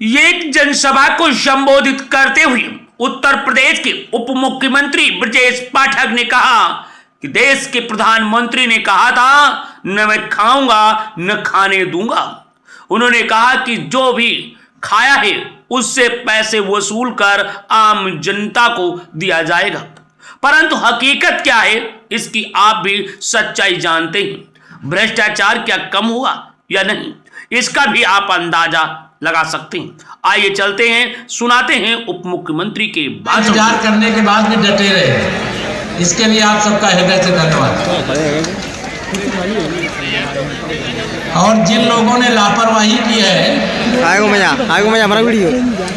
एक जनसभा को संबोधित करते हुए उत्तर प्रदेश के उप मुख्यमंत्री ब्रजेश पाठक ने कहा कि देश के प्रधानमंत्री ने कहा था न मैं खाऊंगा न खाने दूंगा। उन्होंने कहा कि जो भी खाया है उससे पैसे वसूल कर आम जनता को दिया जाएगा, परंतु हकीकत क्या है इसकी आप भी सच्चाई जानते हैं। भ्रष्टाचार क्या कम हुआ या नहीं, इसका भी आप अंदाजा लगा सकते हैं। आइए चलते हैं, सुनाते हैं उप मुख्यमंत्री के बाद। इंतजार करने के बाद भी डटे रहे, इसके लिए आप सबका हृदय से धन्यवाद। और जिन लोगों ने लापरवाही की है हमारा वीडियो,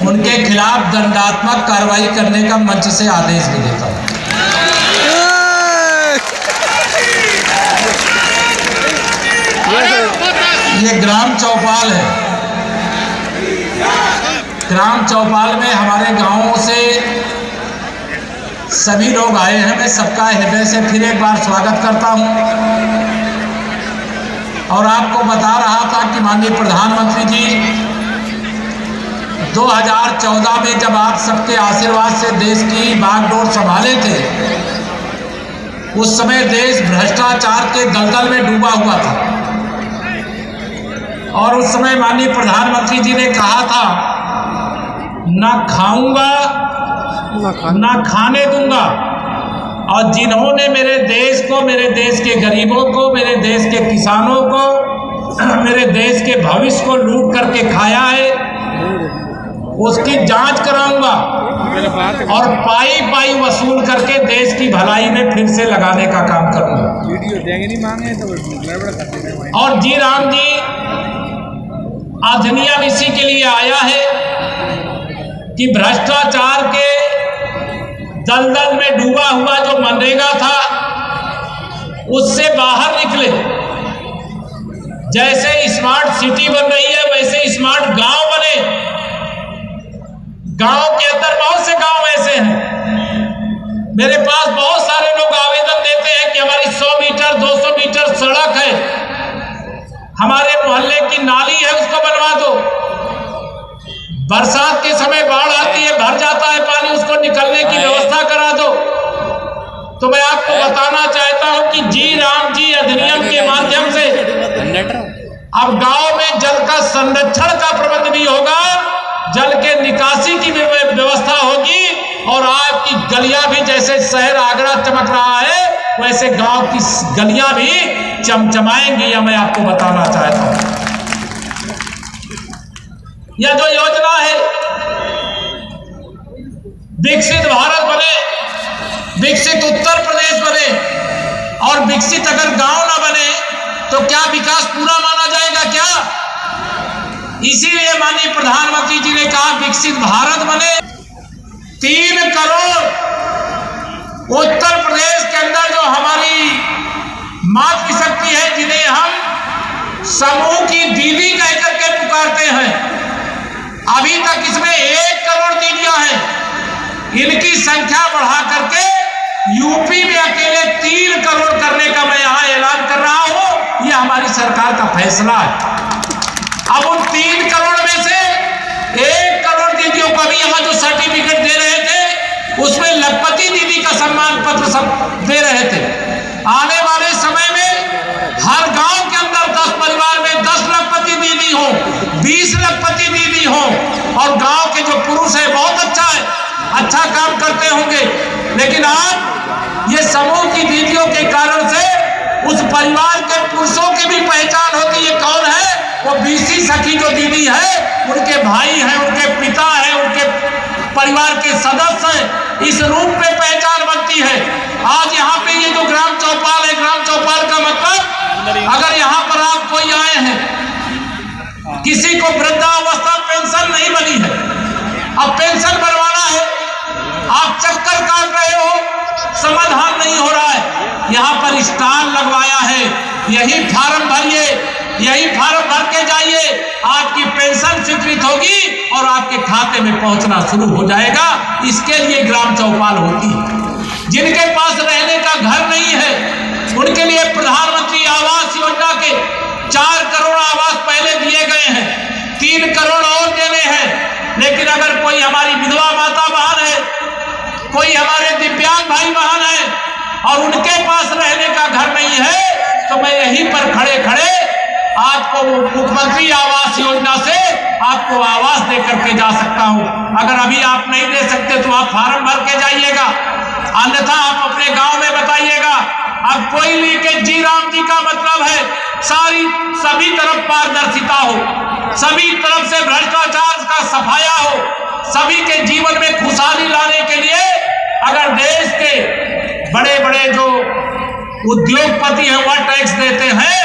उनके खिलाफ दंडात्मक कार्रवाई करने का मंच से आदेश भी देता हूँ। ये ग्राम चौपाल है। ग्राम चौपाल में हमारे गांवों से सभी लोग आए हैं। मैं सबका हृदय से फिर एक बार स्वागत करता हूं और आपको बता रहा था कि माननीय प्रधानमंत्री जी 2014 में जब आप सबके आशीर्वाद से देश की बागडोर संभाले थे, उस समय देश भ्रष्टाचार के दलदल में डूबा हुआ था और उस समय माननीय प्रधानमंत्री जी ने कहा था ना खाऊंगा ना खाने दूंगा। और जिन्होंने मेरे देश को, मेरे देश के गरीबों को, मेरे देश के किसानों को, मेरे देश के भविष्य को लूट करके खाया है, उसकी जांच कराऊंगा और पाई पाई वसूल करके देश की भलाई में फिर से लगाने का काम करूंगा। और जी राम जी अधिनियम इसी के लिए आया है कि भ्रष्टाचार के दलदल में डूबा हुआ जो मनरेगा था उससे बाहर निकले। जैसे स्मार्ट सिटी बन रही है वैसे स्मार्ट गांव बने। गांव के अंदर बहुत से गांव ऐसे हैं, मेरे पास बहुत सारे लोग आवेदन देते हैं कि हमारी 100 मीटर 200 मीटर सड़क है, हमारे मोहल्ले की नाली है, उसको बनवा दो। बरसात के समय बाढ़ आती है, भर जाता है पानी, उसको निकलने की व्यवस्था करा दो। तो मैं आपको बताना चाहता हूं कि जी राम जी अधिनियम के माध्यम से अब गांव में जल का संरक्षण का प्रबंध भी होगा, जल के निकासी की भी व्यवस्था होगी और आपकी गलियां भी जैसे शहर आगरा चमक रहा है वैसे गांव की गलियां भी चमचमाएंगी। यह मैं आपको बताना चाहता हूं। यह जो योजना है विकसित भारत बने, विकसित उत्तर प्रदेश बने, और विकसित अगर गांव ना बने तो क्या विकास पूरा माना जाएगा क्या? इसीलिए माननीय प्रधानमंत्री जी ने कहा विकसित भारत बने। 3 करोड़ उत्तर प्रदेश के अंदर जो हमारी मातृशक्ति है, जिन्हें हम समूह की दीदी कह करके पुकारते हैं, अभी तक इसमें 1 करोड़ दीदियां हैं। इनकी संख्या बढ़ा करके यूपी में अकेले 3 करोड़ करने का मैं यहां ऐलान कर रहा हूं। यह हमारी सरकार का फैसला है। अब उन 3 करोड़ में से 1 करोड़ दीदियों को भी यहां जो सर्टिफिकेट दे रहे थे उसमें लखपति दीदी का सम्मान पत्र सब दे रहे थे। आने वाले समय में हर गांव के अंदर 10 परिवार में 10 लखपति दीदी हो, 20 लखपति दीदी हो, और गांव के जो पुरुष है बहुत अच्छा काम करते होंगे, लेकिन आज ये समूह की दीदियों के कारण से उस परिवार के पुरुषों की भी पहचान होती है। कौन है वो? बीसी सखी जो दीदी है, उनके भाई हैं, उनके पिता हैं, उनके परिवार के सदस्य हैं, इस रूप में पहचान बनती है। आज यहाँ पे ये जो ग्राम चौपाल है, ग्राम चौपाल का मतलब अगर यहाँ पर आप कोई आए हैं, किसी को वृद्धावस्था पेंशन नहीं बनी है, अब पेंशन बनवाना है, आप चक्कर काट रहे हो, समाधान नहीं हो रहा है, यहाँ पर स्टॉल लगवाया है, यही फार्म भरिए, यही फार्म भर के जाइए, आपकी पेंशन स्वीकृत होगी और आपके खाते में पहुंचना शुरू हो जाएगा। इसके लिए ग्राम चौपाल होती है। जिनके पास रहने का घर नहीं है उनके लिए प्रधानमंत्री आवास योजना के 4 करोड़ आवास पहले दिए गए हैं, 3 करोड़ और देने हैं। कोई हमारे दिव्यांग भाई बहन है और उनके पास रहने का घर नहीं है, तो मैं यहीं पर खड़े खड़े आपको मुख्यमंत्री आवास योजना से आपको आवास दे करके जा सकता हूं। अगर अभी आप नहीं दे सकते तो आप फार्म भर के जाइएगा, अन्यथा आप अपने गांव में बताइएगा। अब कोई लीकेज जी राम जी का मतलब है सभी तरफ पारदर्शिता हो, सभी तरफ से भ्रष्टाचार का सफाया हो, सभी के जीवन में खुशहाली लाने के लिए अगर देश के बड़े बड़े जो उद्योगपति हैं वह टैक्स देते हैं,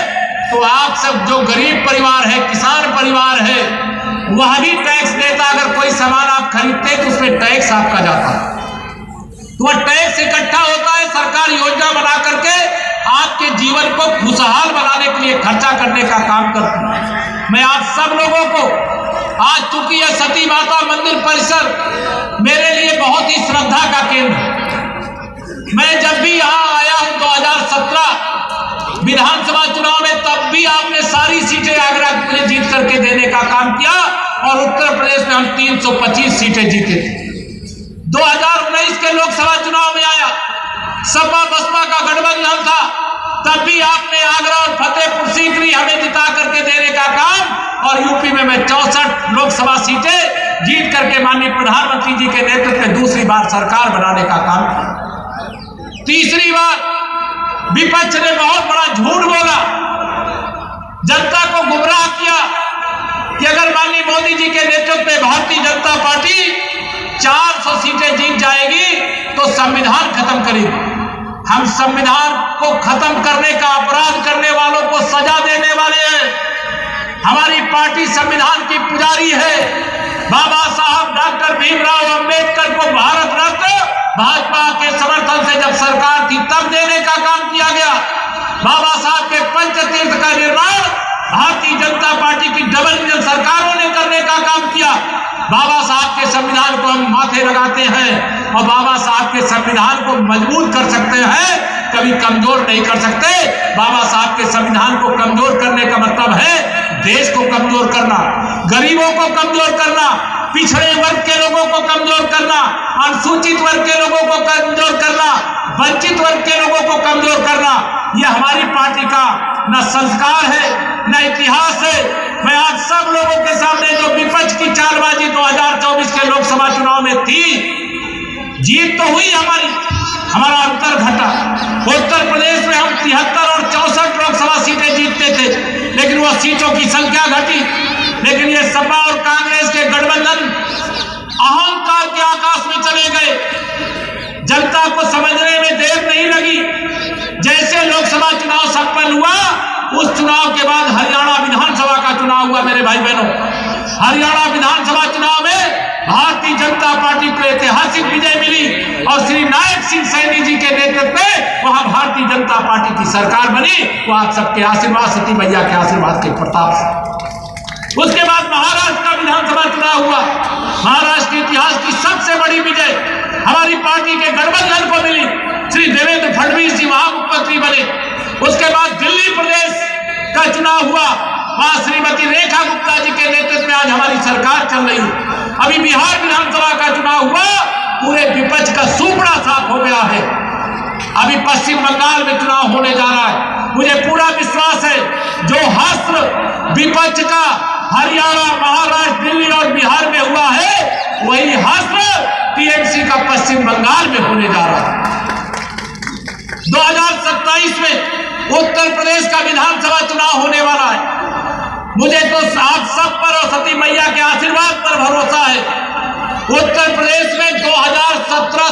तो आप सब जो गरीब परिवार है, किसान परिवार है, वह भी टैक्स देता। अगर कोई सामान आप खरीदते तो उसमें टैक्स आपका जाता, तो वह टैक्स इकट्ठा होता है। सरकार योजना बना करके आपके जीवन को खुशहाल बनाने के लिए खर्चा करने का काम करती है। मैं आप सब लोगों को, आज चूंकि यह सती माता मंदिर परिसर मेरे लिए बहुत ही श्रद्धा का केंद्र है। मैं जब भी यहाँ आया हूँ 2017 विधानसभा चुनाव में, तब भी आपने सारी सीटें आगरा में जीत करके देने का काम किया और उत्तर प्रदेश में हम 325 सीटें जीते थे। 2019 के लोकसभा चुनाव में आया, सपा बसपा का गठबंधन था, तब भी आपने आगरा और फतेहपुर सीकरी हमें जिता करके देने का काम, और यूपी में मैं 64 लोकसभा सीटें जीत करके माननीय प्रधानमंत्री जी के नेतृत्व में दूसरी बार सरकार बनाने का काम किया। तीसरी बार विपक्ष ने बहुत बड़ा झूठ बोला, जनता को गुमराह किया कि अगर माननीय मोदी जी के नेतृत्व में भारतीय जनता पार्टी 400 सीटें जीत जाएगी तो संविधान खत्म करेगी। हम संविधान को खत्म करने का अपराध करने वालों को सजा देने वाले हैं। हमारी पार्टी संविधान की पुजारी है। बाबा साहब डॉक्टर भीमराव अंबेडकर को भारत रत्न भाजपा के समर्थन से जब सरकार थी तब देने का काम किया गया। बाबा साहब के पंचतीर्थ का निर्माण भारतीय जनता पार्टी की डबल इंजन सरकारों ने करने का काम किया। बाबा साहब के संविधान को हम माथे लगाते हैं और बाबा साहब के संविधान को मजबूत कर सकते हैं, कभी कमजोर नहीं कर सकते। बाबा साहब के संविधान को कमजोर करने का मतलब है देश को कमजोर करना, गरीबों को कमजोर करना, पिछड़े वर्ग के लोगों को कमजोर करना, अनुसूचित वर्ग के लोगों को कमजोर करना, वंचित वर्ग के लोगों को कमजोर करना। यह हमारी पार्टी का न संस्कार है न इतिहास है। मैं आज सब लोगों के सामने जो विपक्ष की चालबाजी 2024 के लोकसभा चुनाव में थी, जीत तो हुई हमारा अंतर घटा। उत्तर प्रदेश में हम 73 और 64 लोकसभा सीटें जीतते थे, लेकिन वह सीटों की संख्या घटी। लेकिन ये सपा और कांग्रेस के गठबंधन अहंकार के आकाश में चले गए। जनता को समझने में देर नहीं लगी। जैसे लोकसभा चुनाव संपन्न हुआ, उस चुनाव के बाद हरियाणा विधानसभा का चुनाव हुआ। मेरे भाई बहनों, हरियाणा विधानसभा चुनाव में भारतीय जनता पार्टी को ऐतिहासिक विजय मिली और श्री नायक सिंह सैनी जी के नेतृत्व में वहां भारतीय जनता पार्टी की सरकार बनी। वो आप सबके आशीर्वाद, सती मैया के आशीर्वाद के प्रताप से। उसके बाद महाराष्ट्र का विधानसभा चुनाव हुआ। महाराष्ट्र के इतिहास की सबसे बड़ी विजय हमारी पार्टी के गठबंधन को मिली। श्री देवेंद्र फडणवीस जी वहां मुख्यमंत्री बने। उसके बाद दिल्ली प्रदेश का चुनाव हुआ, वहां श्रीमती रेखा गुप्ता जी के नेतृत्व में आज हमारी सरकार चल रही है। अभी बिहार विधानसभा का चुनाव हुआ, पूरे विपक्ष का सुपड़ा साफ हो गया है। अभी पश्चिम बंगाल में चुनाव होने जा रहा है। मुझे पूरा विश्वास है जो हस्त्र विपक्ष का हरियाणा, महाराष्ट्र, दिल्ली और बिहार में हुआ है, वही हस्त्र टीएमसी का पश्चिम बंगाल में होने जा रहा है। 2027 में उत्तर प्रदेश का विधानसभा चुनाव होने वाला है। मुझे तो आप सब पर और सती मैया के आशीर्वाद पर भरोसा है। उत्तर प्रदेश में 2017